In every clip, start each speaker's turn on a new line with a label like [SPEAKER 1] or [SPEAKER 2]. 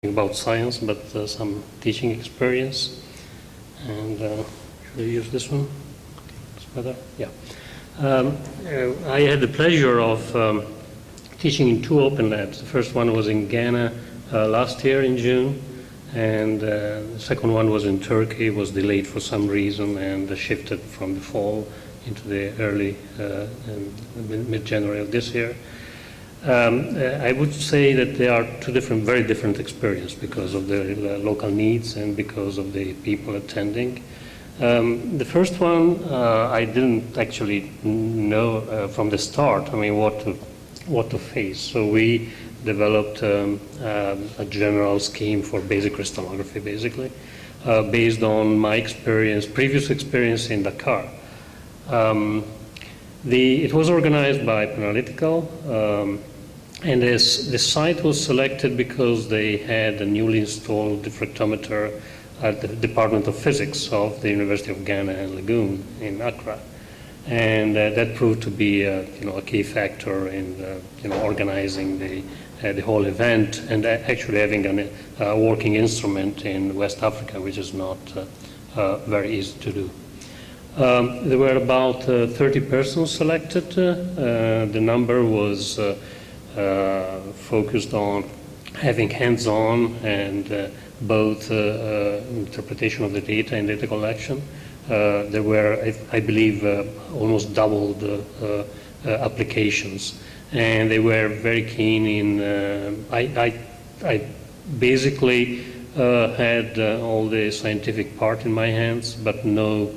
[SPEAKER 1] about science, but some teaching experience. And should I use this one? It's better? Yeah. I had the pleasure of teaching in 2 OpenLabs. The first one was in Ghana last year in June, and the second one was in Turkey. It was delayed for some reason and shifted from the fall into the early mid-January of this year. I would say that they are 2 very different experiences because of the local needs and because of the people attending. The first one, I didn't actually know from the start, what to face. So we developed a general scheme for basic crystallography, basically, based on my previous experience in Dakar. It was organized by Analytical, and the site was selected because they had a newly installed diffractometer at the Department of Physics of the University of Ghana and Legon in Accra. And that proved to be a key factor in organizing the whole event and actually having a working instrument in West Africa, which is not very easy to do. There were about 30 persons selected. The number was focused on having hands-on and both interpretation of the data and data collection. There were, I believe, almost double the applications, and they were very keen in. I basically had all the scientific part in my hands, but no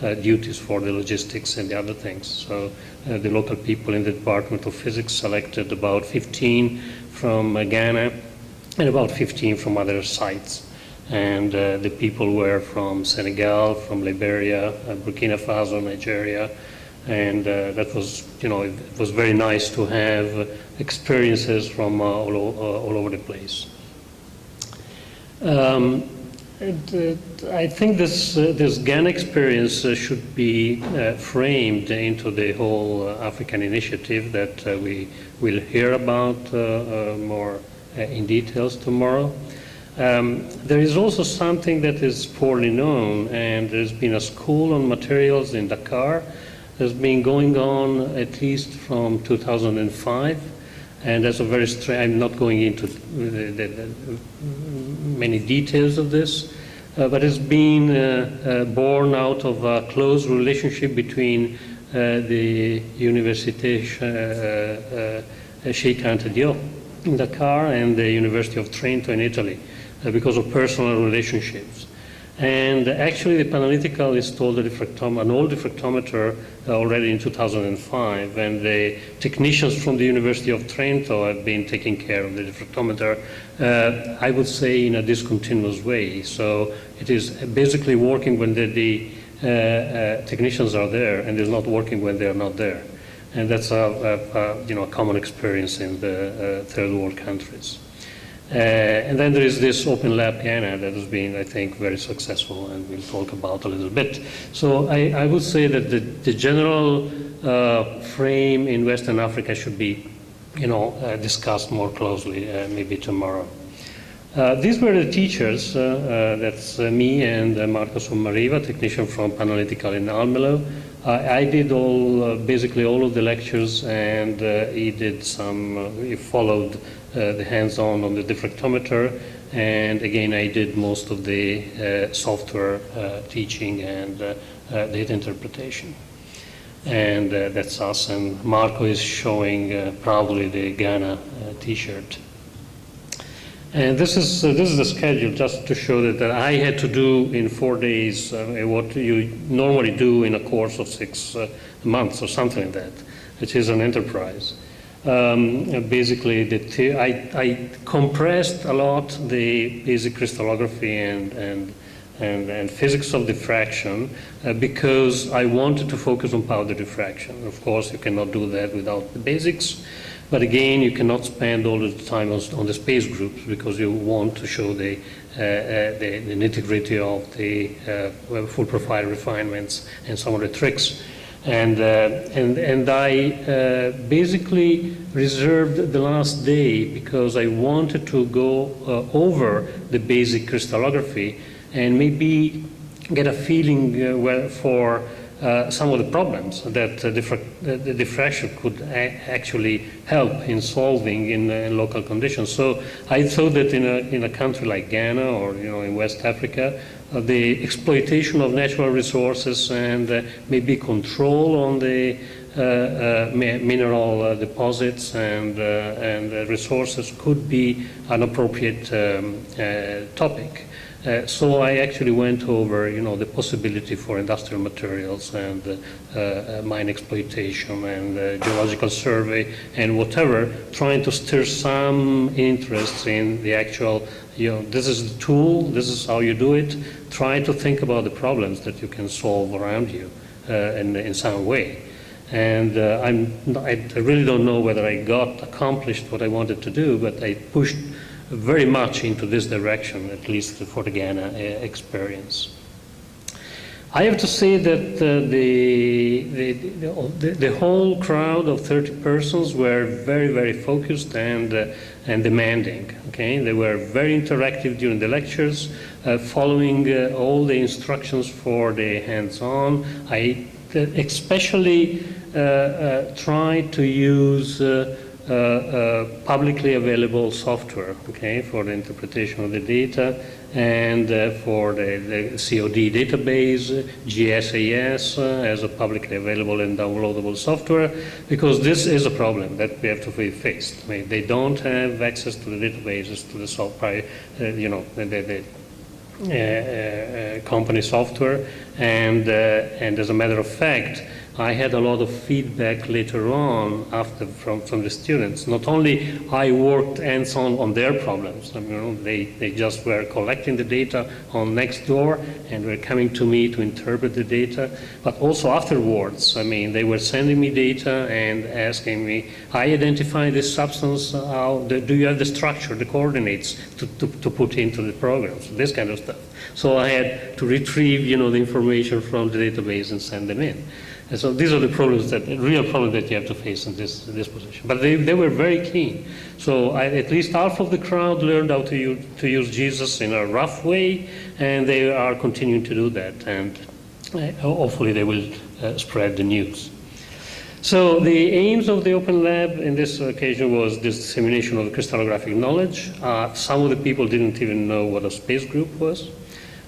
[SPEAKER 1] duties for the logistics and the other things. So the local people in the Department of Physics selected about 15 from Ghana and about 15 from other sites. And the people were from Senegal, from Liberia, Burkina Faso, Nigeria, and that was, it was very nice to have experiences from all over the place. I think this Ghana experience should be framed into the whole African initiative that we will hear about more in details tomorrow. There is also something that is poorly known, and there's been a school on materials in Dakar that's been going on at least from 2005, and that's a very I'm not going into many details of this, but it's been born out of a close relationship between the Université Cheikh Anta Diop in Dakar and the University of Trento in Italy, because of personal relationships. And actually the Analytical installed an old diffractometer already in 2005, and the technicians from the University of Trento have been taking care of the diffractometer, I would say, in a discontinuous way. So it is basically working when the technicians are there, and it's not working when they're not there. And that's a common experience in the third world countries. And then there is this OpenLab Ghana that has been, I think, very successful, and we'll talk about a little bit. So I would say that the general frame in Western Africa should be, discussed more closely maybe tomorrow. These were the teachers. That's me and Marco Sommariva, technician from Analytical in Almelo. I did basically all of the lectures, and he followed the hands-on on the diffractometer, and again I did most of the software teaching and data interpretation. And that's us, and Marco is showing probably the Ghana t-shirt. And this is the schedule, just to show that I had to do in 4 days what you normally do in a course of 6 months or something like that, which is an enterprise. Basically, I compressed a lot the basic crystallography and physics of diffraction because I wanted to focus on powder diffraction. Of course, you cannot do that without the basics. But again, you cannot spend all the time on the space groups because you want to show the nitty-gritty of the full profile refinements and some of the tricks. And I basically reserved the last day because I wanted to go over the basic crystallography and maybe get a feeling for some of the problems that the diffraction could actually help in solving in local conditions. So I thought that in a country like Ghana or in West Africa, the exploitation of natural resources and maybe control on the mineral deposits and resources could be an appropriate topic. So I actually went over, the possibility for industrial materials and mine exploitation and geological survey and whatever, trying to stir some interest in the actual, this is the tool, this is how you do it. Try to think about the problems that you can solve around you in some way. And I really don't know whether I accomplished what I wanted to do, but I pushed very much into this direction, at least for the Ghana experience. I have to say that the whole crowd of 30 persons were very, very focused and demanding. Okay, they were very interactive during the lectures, following all the instructions for the hands-on. I especially tried to use publicly available software, okay, for the interpretation of the data and for the COD database, GSAS as a publicly available and downloadable software, because this is a problem that we have to be faced. I mean, they don't have access to the databases, to the software, the company software, and as a matter of fact, I had a lot of feedback later on from the students. Not only I worked hands-on on their problems, they just were collecting the data on Nextdoor and were coming to me to interpret the data, but also afterwards, they were sending me data and asking me, I identify this substance, do you have the structure, the coordinates to put into the programs, this kind of stuff. So I had to retrieve, the information from the database and send them in. And so these are the problems real problems that you have to face in this position. But they were very keen. So at least half of the crowd learned how to use Jesus in a rough way, and they are continuing to do that. And hopefully they will spread the news. So the aims of the Open Lab in this occasion was this dissemination of crystallographic knowledge. Some of the people didn't even know what a space group was.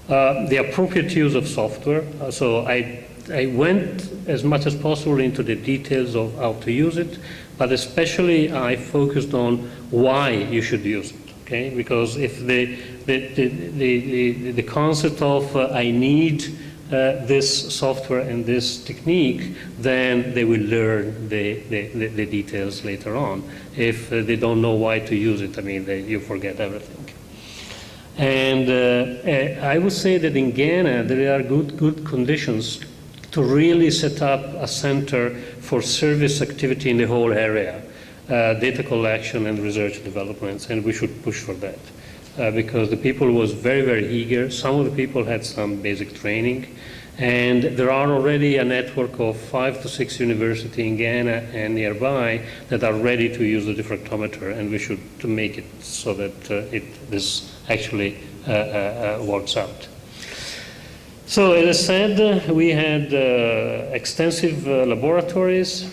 [SPEAKER 1] The appropriate use of software. So I went as much as possible into the details of how to use it, but especially I focused on why you should use it, okay? Because if the concept of I need this software and this technique, then they will learn the details later on. If they don't know why to use it, you forget everything. And I would say that in Ghana there are good conditions to really set up a center for service activity in the whole area, data collection and research developments, and we should push for that. Because the people was very, very eager. Some of the people had some basic training, and there are already a network of 5 to 6 universities in Ghana and nearby that are ready to use the diffractometer, and we should make it so that this actually works out. So as I said, we had extensive laboratories,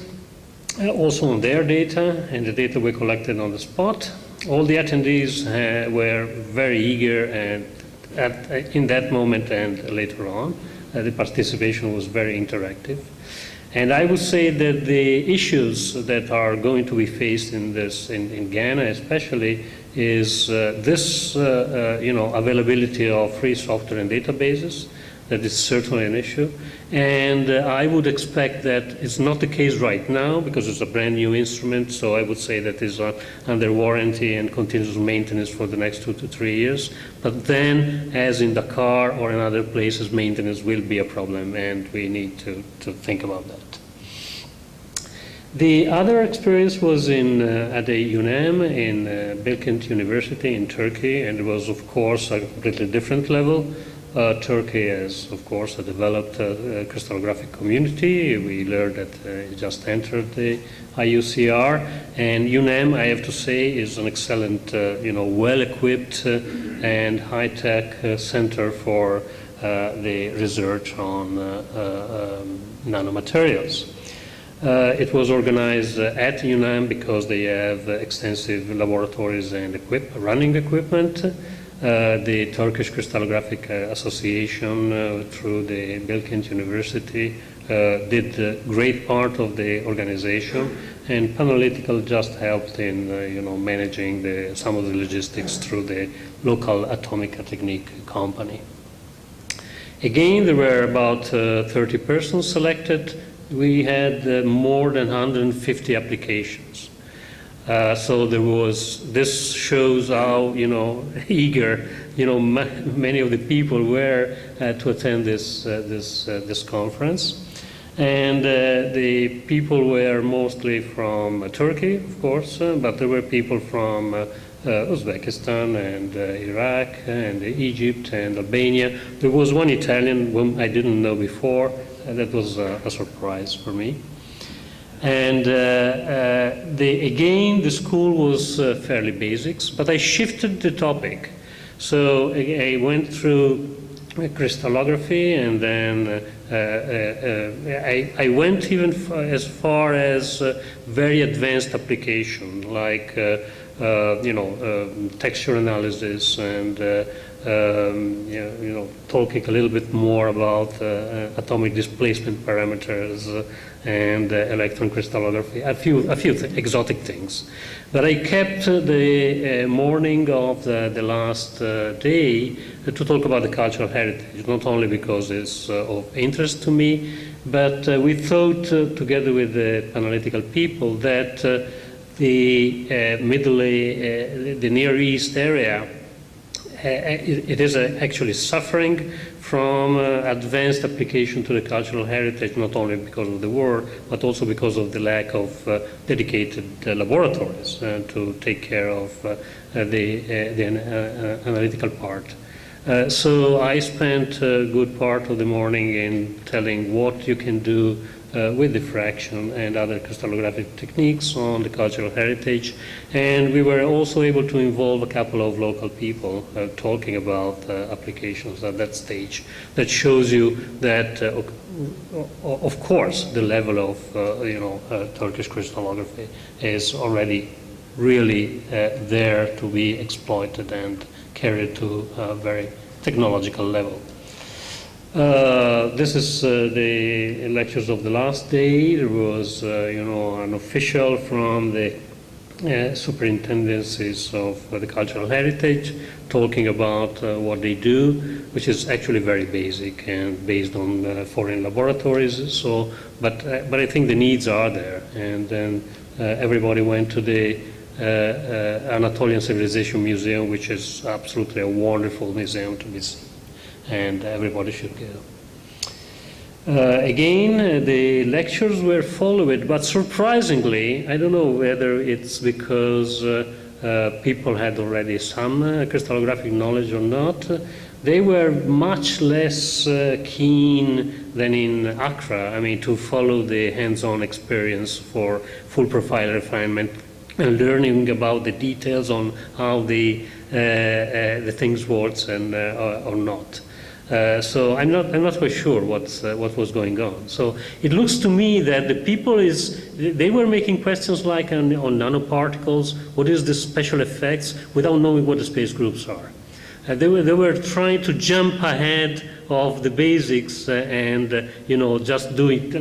[SPEAKER 1] also on their data, and the data we collected on the spot. All the attendees were very eager and in that moment and later on. The participation was very interactive. And I would say that the issues that are going to be faced in Ghana especially is this availability of free software and databases. That is certainly an issue. And I would expect that it's not the case right now because it's a brand new instrument, so I would say that it's under warranty and continuous maintenance for the next 2 to 3 years. But then, as in Dakar or in other places, maintenance will be a problem, and we need to think about that. The other experience was at the UNAM in Bilkent University in Turkey, and it was, of course, a completely different level. Turkey has, of course, a developed crystallographic community. We learned that it just entered the IUCR, and UNAM, I have to say, is an excellent, well-equipped and high-tech center for the research on nanomaterials. It was organized at UNAM because they have extensive laboratories and running equipment. The Turkish Crystallographic Association, through the Bilkent University, did a great part of the organization, and Panalytical just helped in managing some of the logistics through the local Atomica Technique company. Again, there were about 30 persons selected. We had more than 150 applications. So this shows how eager many of the people were to attend this conference, and the people were mostly from Turkey, of course, but there were people from Uzbekistan and Iraq and Egypt and Albania. There was one Italian whom I didn't know before. That was a surprise for me. And again, the school was fairly basics, but I shifted the topic. So I went through crystallography, and then I went even as far as very advanced application, like texture analysis and talking a little bit more about atomic displacement parameters and electron crystallography, a few exotic things. But I kept the morning of the last day to talk about the cultural heritage, not only because it's of interest to me, but we thought together with the analytical people that the Near East area, it is actually suffering from advanced application to the cultural heritage, not only because of the war, but also because of the lack of dedicated laboratories to take care of the analytical part. So I spent a good part of the morning in telling what you can do with diffraction and other crystallographic techniques on the cultural heritage. And we were also able to involve a couple of local people talking about applications at that stage. That shows you that, of course, the level of Turkish crystallography is already really there to be exploited and carried to a very technological level. This is the lectures of the last day. There was, an official from the superintendencies of the cultural heritage talking about what they do, which is actually very basic and based on foreign laboratories. So, but I think the needs are there. And then everybody went to the Anatolian Civilization Museum, which is absolutely a wonderful museum to be seen, and everybody should go. Again, the lectures were followed, but surprisingly, I don't know whether it's because people had already some crystallographic knowledge or not, they were much less keen than in Accra, to follow the hands-on experience for full profile refinement and learning about the details on how the things works and or not. So I'm not quite sure what was going on. So it looks to me that the people they were making questions like on nanoparticles, what is the special effects, without knowing what the space groups are. They were trying to jump ahead of the basics and just do it.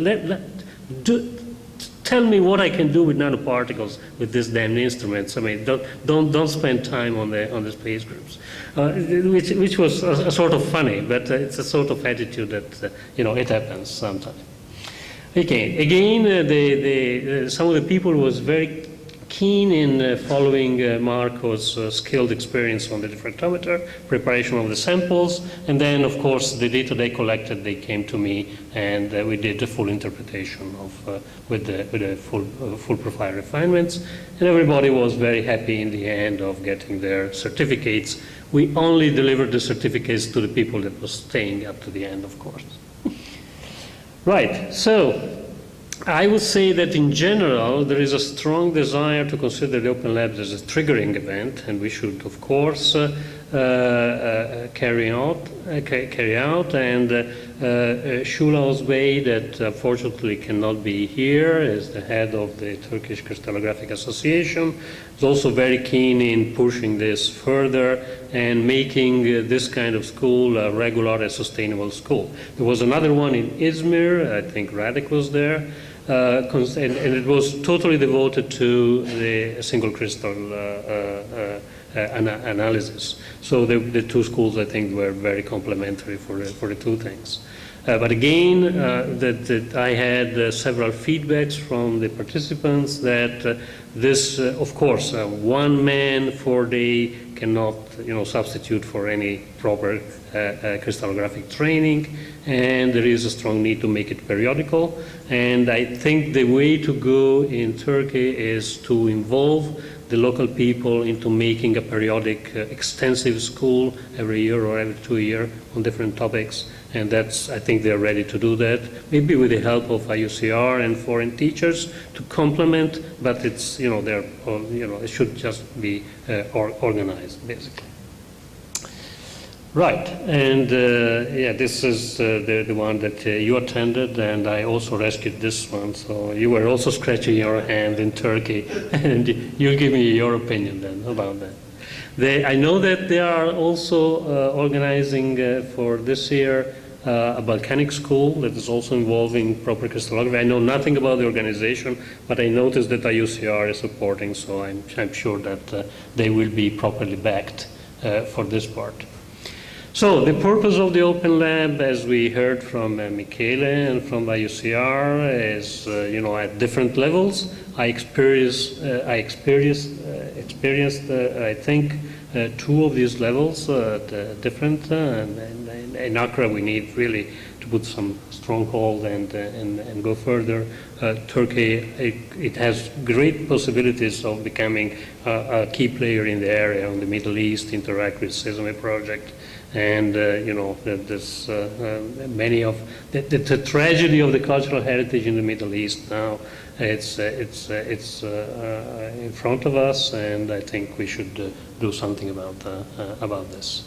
[SPEAKER 1] Tell me what I can do with nanoparticles with these damn instruments. Don't spend time on the space groups, which was a sort of funny, but it's a sort of attitude that it happens sometimes. Okay, again, some of the people was very keen in following Marco's skilled experience on the diffractometer, preparation of the samples, and then, of course, the data they collected, they came to me, and we did the full interpretation of with the full profile refinements, and everybody was very happy in the end of getting their certificates. We only delivered the certificates to the people that was staying up to the end, of course. Right, so I would say that in general there is a strong desire to consider the OpenLabs as a triggering event, and we should, of course, carry out. And Shula Ozbey, that unfortunately cannot be here, as the head of the Turkish Crystallographic Association, is also very keen in pushing this further and making this kind of school a regular and sustainable school. There was another one in Izmir, I think Radek was there, and it was totally devoted to the single crystal analysis. So the two schools, I think, were very complementary for the two things. But again, I had several feedbacks from the participants that this, of course, 1 man 4 day cannot, substitute for any proper crystallographic training, and there is a strong need to make it periodical. And I think the way to go in Turkey is to involve the local people into making a periodic extensive school every year or every 2 years on different topics. And that's, I think they're ready to do that, maybe with the help of IUCR and foreign teachers to complement, but it's, it should just be organized, basically. Right, and this is the one that you attended, and I also rescued this one, so you were also scratching your hand in Turkey, and you give me your opinion then about that. I know that they are also organizing for this year a volcanic school that is also involving proper crystallography. I know nothing about the organization, but I noticed that IUCR is supporting, so I'm sure that they will be properly backed for this part. So the purpose of the Open Lab, as we heard from Michele and from IUCR, is at different levels. I experienced I think 2 of these levels, different. And in Accra, we need really to put some stronghold and go further. Turkey, it has great possibilities of becoming a key player in the area, in the Middle East, interact with Sesame Project. And there's many of the tragedy of the cultural heritage in the Middle East now. It's in front of us, and I think we should do something about this.